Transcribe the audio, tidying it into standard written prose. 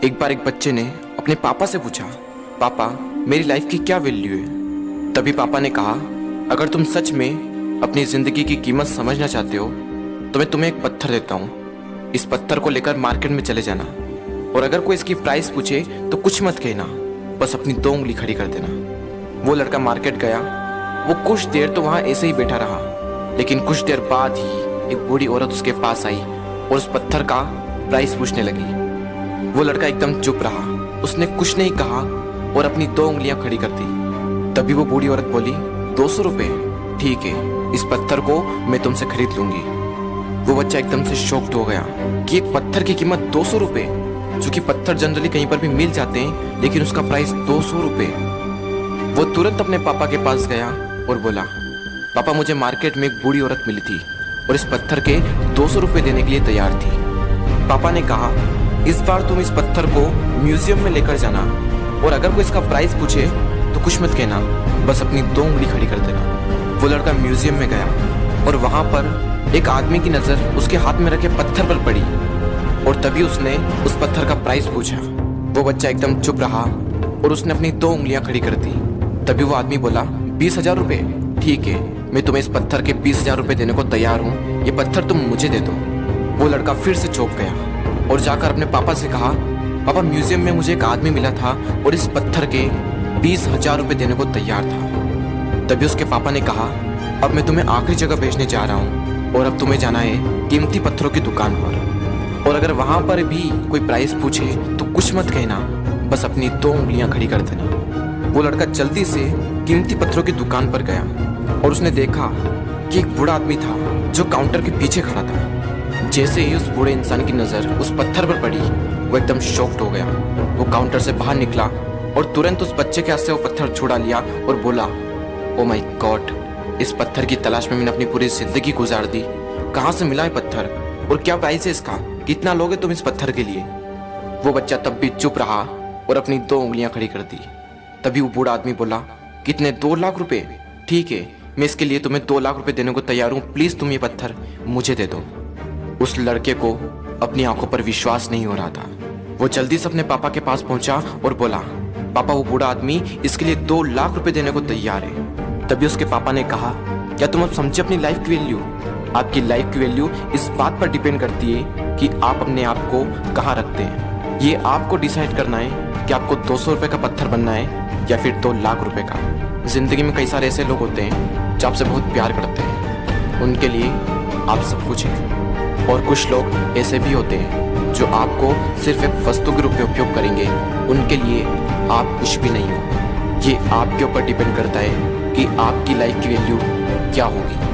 एक बार एक बच्चे ने अपने पापा से पूछा, पापा मेरी लाइफ की क्या वैल्यू है। तभी पापा ने कहा, अगर तुम सच में अपनी जिंदगी की कीमत समझना चाहते हो तो मैं तुम्हें एक पत्थर देता हूँ। इस पत्थर को लेकर मार्केट में चले जाना और अगर कोई इसकी प्राइस पूछे तो कुछ मत कहना, बस अपनी 2 उंगली खड़ी कर देना। वो लड़का मार्केट गया। वो कुछ देर तो वहाँ ऐसे ही बैठा रहा, लेकिन कुछ देर बाद ही एक बूढ़ी औरत उसके पास आई और उस पत्थर का प्राइस पूछने लगी। वो लड़का एकदम चुप रहा, उसने कुछ नहीं कहा और अपनी 2 उंगलियां खड़ी कर दी। तभी वो बूढ़ी औरत बोली, 200 रुपये, ठीक है, इस पत्थर को मैं तुमसे खरीद लूंगी। वो बच्चा एकदम से शॉक्ड हो गया कि एक पत्थर की कीमत 200 रुपये, जो कि पत्थर जनरली कहीं पर भी मिल जाते हैं, लेकिन उसका प्राइस 200 रुपये। वो तुरंत अपने पापा के पास गया और बोला, पापा मुझे मार्केट में एक बूढ़ी औरत मिली थी और इस पत्थर के 200 रुपये देने के लिए तैयार थी। पापा ने कहा, इस बार तुम इस पत्थर को म्यूजियम में लेकर जाना और अगर कोई इसका प्राइस पूछे तो कुछ मत कहना, बस अपनी 2 उंगली खड़ी कर देना। वो लड़का म्यूजियम में गया और वहां पर एक आदमी की नजर उसके हाथ में रखे पत्थर पर पड़ी और तभी उसने उस पत्थर का प्राइस पूछा। वो बच्चा एकदम चुप रहा और उसने अपनी 2 उंगलियां खड़ी कर दी। तभी वो आदमी बोला, 20,000 रुपये, ठीक है, मैं तुम्हें इस पत्थर के 20,000 रुपये देने को तैयार हूँ, ये पत्थर तुम मुझे दे दो। वो लड़का फिर से चौंक गया और जाकर अपने पापा से कहा, पापा म्यूजियम में मुझे एक आदमी मिला था और इस पत्थर के 20,000 रुपये देने को तैयार था। तभी उसके पापा ने कहा, अब मैं तुम्हें आखिरी जगह भेजने जा रहा हूँ और अब तुम्हें जाना है कीमती पत्थरों की दुकान पर और अगर वहाँ पर भी कोई प्राइस पूछे तो कुछ मत कहना, बस अपनी 2 उंगलियां खड़ी कर देना। वो लड़का जल्दी से कीमती पत्थरों की दुकान पर गया और उसने देखा कि एक बूढ़ा आदमी था जो काउंटर के पीछे खड़ा था। जैसे ही उस बूढ़े इंसान की नजर उस पत्थर पर पड़ी, वो एकदम शॉक्ड हो गया। वो काउंटर से बाहर निकला और तुरंत उस बच्चे के हाथ से वो पत्थर छुड़ा लिया और बोला, ओ माय गॉड, इस पत्थर की तलाश में मैंने अपनी पूरी जिंदगी गुजार दी। कहाँ से मिला है पत्थर और क्या प्राइस है इसका, कितना लोगे तुम इस पत्थर के लिए। वो बच्चा तब भी चुप रहा और अपनी 2 उंगलियां खड़ी कर दी। तभी वो बूढ़ा आदमी बोला, कितने, 2 लाख रुपए, ठीक है, मैं इसके लिए तुम्हें 2 लाख रुपए देने को तैयार हूँ, प्लीज तुम ये पत्थर मुझे दे दो। उस लड़के को अपनी आंखों पर विश्वास नहीं हो रहा था। वो जल्दी से अपने पापा के पास पहुंचा और बोला, पापा वो बूढ़ा आदमी इसके लिए 2 लाख रुपए देने को तैयार है। तभी उसके पापा ने कहा, क्या तुम अब समझे अपनी लाइफ की वैल्यू? आपकी लाइफ की वैल्यू इस बात पर डिपेंड करती है कि आप अपने आप को कहाँ रखते हैं। ये आपको डिसाइड करना है कि आपको 200 रुपये का पत्थर बनना है या फिर 2 लाख रुपए का। जिंदगी में कई सारे ऐसे लोग होते हैं जो आपसे बहुत प्यार करते हैं, उनके लिए आप सब कुछ हैं, और कुछ लोग ऐसे भी होते हैं जो आपको सिर्फ एक वस्तु के रूप में उपयोग करेंगे, उनके लिए आप कुछ भी नहीं हो। ये आपके ऊपर डिपेंड करता है कि आपकी लाइफ की वैल्यू क्या होगी।